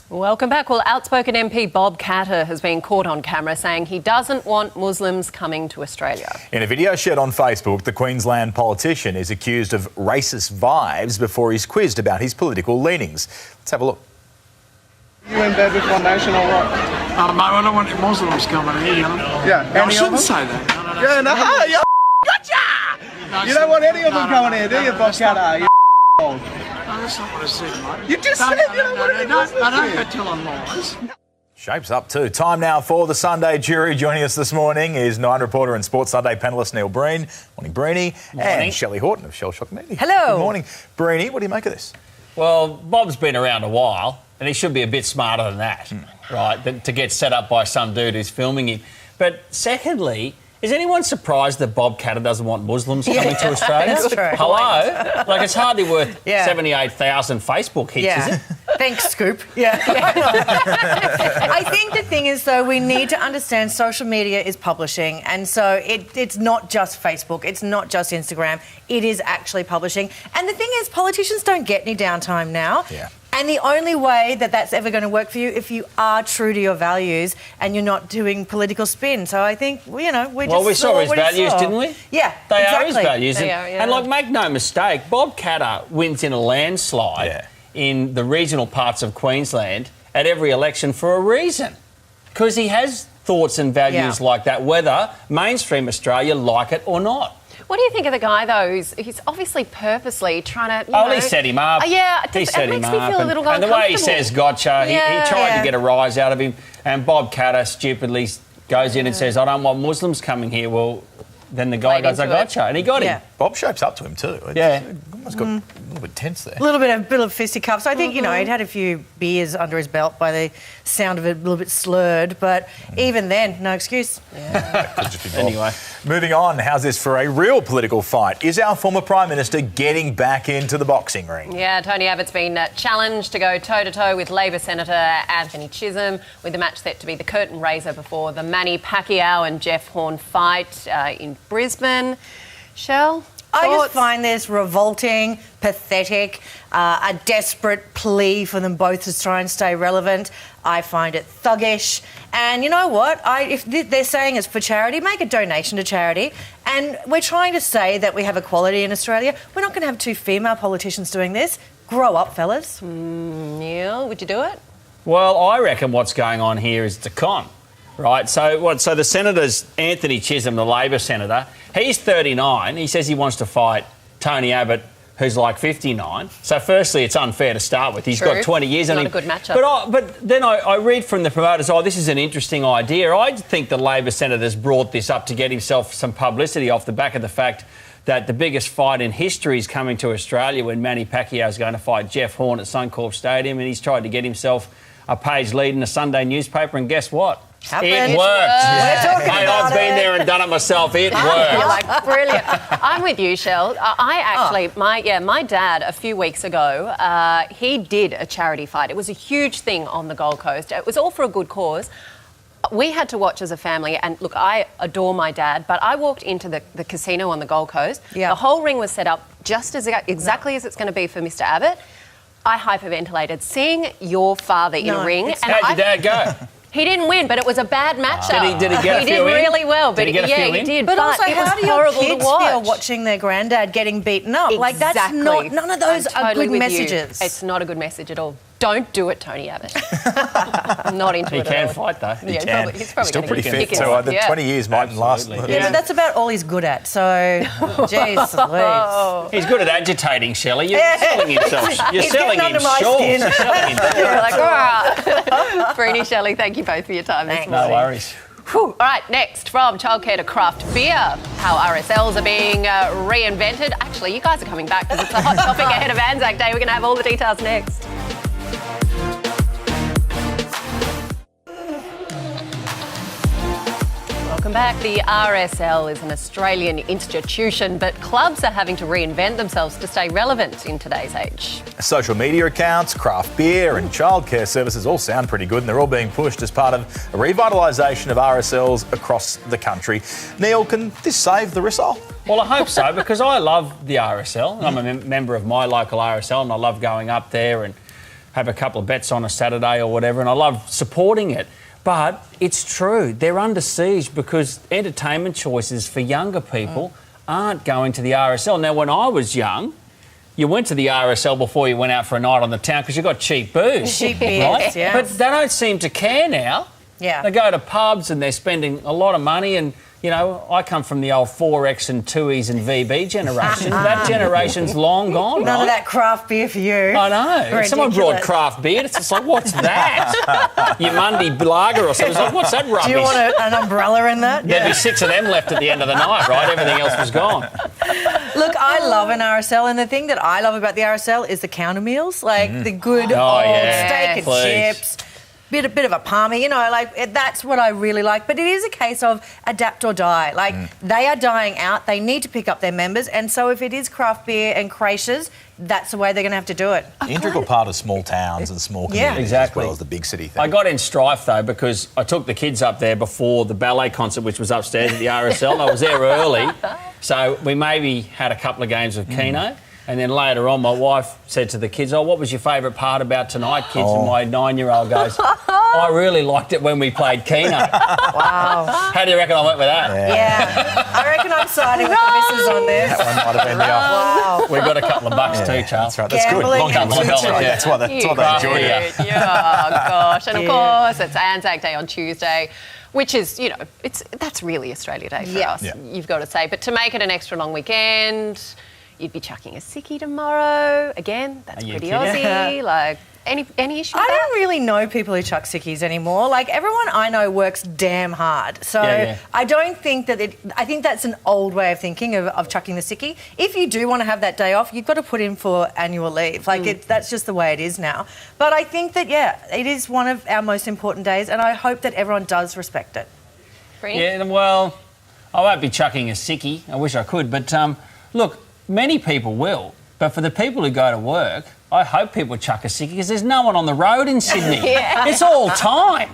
Welcome back. Well, outspoken MP Bob Katter has been caught on camera saying he doesn't want Muslims coming to Australia. In a video shared on Facebook, the Queensland politician is accused of racist vibes before he's quizzed about his political leanings. Let's have a look. You in bed with One Nation or what? Mate, I don't want Muslims coming here, you know? Yeah, I shouldn't say that. Yeah, no, you gotcha! You don't want any of them coming here, do you, Bob Katter? You No, that's not what I said, mate. You just said you don't want any Muslims don't here. go telling lies. Shapes up too. Time now for the Sunday jury. Joining us this morning is Nine reporter and Sports Sunday panellist Neil Breen. Morning, Breenie. And Shelly Horton of Shell Shock Media. Hello. Good morning. Breenie, what do you make of this? Well, Bob's been around a while, and he should be a bit smarter than that, right, to get set up by some dude who's filming him. But secondly, is anyone surprised that Bob Katter doesn't want Muslims coming to Australia? That's true. Hello? Like, it's hardly worth 78,000 Facebook hits, is it? Thanks, Scoop. I think the thing is, though, we need to understand social media is publishing, and so it's not just Facebook, it's not just Instagram, it is actually publishing. And the thing is, politicians don't get any downtime now. Yeah. And the only way that that's ever going to work for you if you are true to your values and you're not doing political spin. So I think, we saw his values, didn't we? Yeah, They exactly. are his values. They are, yeah. And, like, make no mistake, Bob Katter wins in a landslide in the regional parts of Queensland at every election for a reason. Because he has thoughts and values like that, whether mainstream Australia like it or not. What do you think of the guy, though, who's obviously purposely trying to, he set him up. He set him It makes me feel a little and the way he says gotcha, he tried to get a rise out of him. And Bob Katter stupidly goes in and says, I don't want Muslims coming here. Well, then the guy goes, I gotcha. And he got him. Bob shapes up to him too. Almost got a little bit tense there. A little bit of fisticuffs. I think, he'd had a few beers under his belt by the sound of it, a little bit slurred. But even then, no excuse. That could just be Bob. Anyway. Moving on, how's this for a real political fight? Is our former Prime Minister getting back into the boxing ring? Yeah, Tony Abbott's been challenged to go toe-to-toe with Labor Senator Anthony Chisholm, with the match set to be the curtain raiser before the Manny Pacquiao and Jeff Horn fight in Brisbane. Shell? I just find this revolting, pathetic, a desperate plea for them both to try and stay relevant. I find it thuggish. And you know what? If they're saying it's for charity, make a donation to charity. And we're trying to say that we have equality in Australia. We're not going to have two female politicians doing this. Grow up, fellas. Neil, would you do it? Well, I reckon what's going on here is the con. Right, so the Senator's Anthony Chisholm, the Labor Senator, he's 39. He says he wants to fight Tony Abbott, who's like 59. So firstly, it's unfair to start with. He's got 20 years on him. Not a good matchup. But then I read from the promoters, this is an interesting idea. I think the Labor Senator's brought this up to get himself some publicity off the back of the fact that the biggest fight in history is coming to Australia when Manny Pacquiao is going to fight Jeff Horn at Suncorp Stadium, and he's tried to get himself a page lead in a Sunday newspaper, and guess what? Happened. It worked. We're I've been there and done it myself. It worked. You're like, brilliant. I'm with you, Shell. My dad, a few weeks ago, he did a charity fight. It was a huge thing on the Gold Coast. It was all for a good cause. We had to watch as a family, and look, I adore my dad, but I walked into the casino on the Gold Coast. Yeah. The whole ring was set up just as exactly as it's going to be for Mr. Abbott. I hyperventilated seeing your father in a ring. How'd your dad go? He didn't win, but it was a bad matchup. Did he get a few He did in? really well, but Did he get a few he in? did. But also, it was how do your horrible kids to watch. feel watching their granddad getting beaten up? Like, that's Exactly. none of those I'm totally are good with messages. You. It's not a good message at all. Don't do it, Tony Abbott. I'm not into it He can at all. fight, though. He Yeah, can. he's probably still gonna pretty kick fit, it. so the Yeah. 20 years mightn't last. Absolutely. Yeah, but that's about all he's good at. So, geez Louise. He's good at agitating, Shelley. You're selling himself. You're He's selling getting him under my short. skin. You're selling him short. You're like, "Rah." Breenie, Shelley, thank you both for your time this Thanks. morning. No worries. Whew. All right, next, from childcare to craft beer, how RSLs are being reinvented. Actually, you guys are coming back because it's a hot topic ahead of Anzac Day. We're going to have all the details next. Welcome back. The RSL is an Australian institution, but clubs are having to reinvent themselves to stay relevant in today's age. Social media accounts, craft beer and childcare services all sound pretty good, and they're all being pushed as part of a revitalisation of RSLs across the country. Neil, can this save the RSL? Well, I hope so, because I love the RSL. I'm a member of my local RSL, and I love going up there and have a couple of bets on a Saturday or whatever, and I love supporting it. But it's true, they're under siege because entertainment choices for younger people aren't going to the RSL. Now, when I was young, you went to the RSL before you went out for a night on the town because you got cheap booze. Cheap beers, right? yeah. But they don't seem to care now. Yeah. They go to pubs and they're spending a lot of money and, you know, I come from the old 4X and 2Es and VB generation. That generation's long gone, None right? of that craft beer for you. I know. If someone brought Ridiculous. craft beer, it's just like, what's that? Your Monday lager or something. It's like, what's that rubbish? Do you want an umbrella in that? There'd be 6 of them left at the end of the night, right? Everything else was gone. Look, I love an RSL, and the thing that I love about the RSL is the counter meals, like the good old steak and Please. chips. Bit of a palmy, you know, like that's what I really like. But it is a case of adapt or die. Like they are dying out. They need to pick up their members, and so if it is craft beer and creches, that's the way they're going to have to do it. Integral part of small towns and small Yeah. communities Exactly. as well as the big city thing. I got in strife, though, because I took the kids up there before the ballet concert, which was upstairs at the RSL. I was there early, so we maybe had a couple of games of Keno. And then later on, my wife said to the kids, "Oh, what was your favourite part about tonight, kids?" And my 9-year-old goes, "I really liked it when we played Keno." Wow. How do you reckon I went with that? Yeah. I reckon I'm siding with the missus on this. That one might have been the off. Wow. We got a couple of bucks too, Charles. That's right. That's Gambling good. Long and couple of teaching. That's why they enjoyed it. Yeah, gosh. And of Yeah. course, it's Anzac Day on Tuesday, which is, you know, that's really Australia Day for us, Yeah. you've got to say. But to make it an extra long weekend, you'd be chucking a sickie tomorrow. Again, that's Are you pretty kidding? Aussie. Like, any issue with I that? don't really know people who chuck sickies anymore. Like, everyone I know works damn hard. So Yeah. I don't think that I think that's an old way of thinking of chucking the sickie. If you do want to have that day off, you've got to put in for annual leave. Like, that's just the way it is now. But I think that, yeah, it is one of our most important days, and I hope that everyone does respect it. Free? Yeah, well, I won't be chucking a sickie. I wish I could. But, look, many people will. But for the people who go to work, I hope people chuck a sickie because there's no one on the road in Sydney. Yeah. It's all time.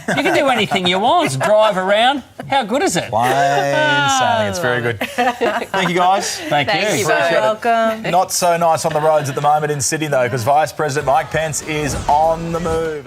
You can do anything you want. Drive around. How good is it? Plain sailing. It's very good. Thank you, guys. Thank you. you You're both. welcome. Not so nice on the roads at the moment in Sydney, though, because Vice President Mike Pence is on the move.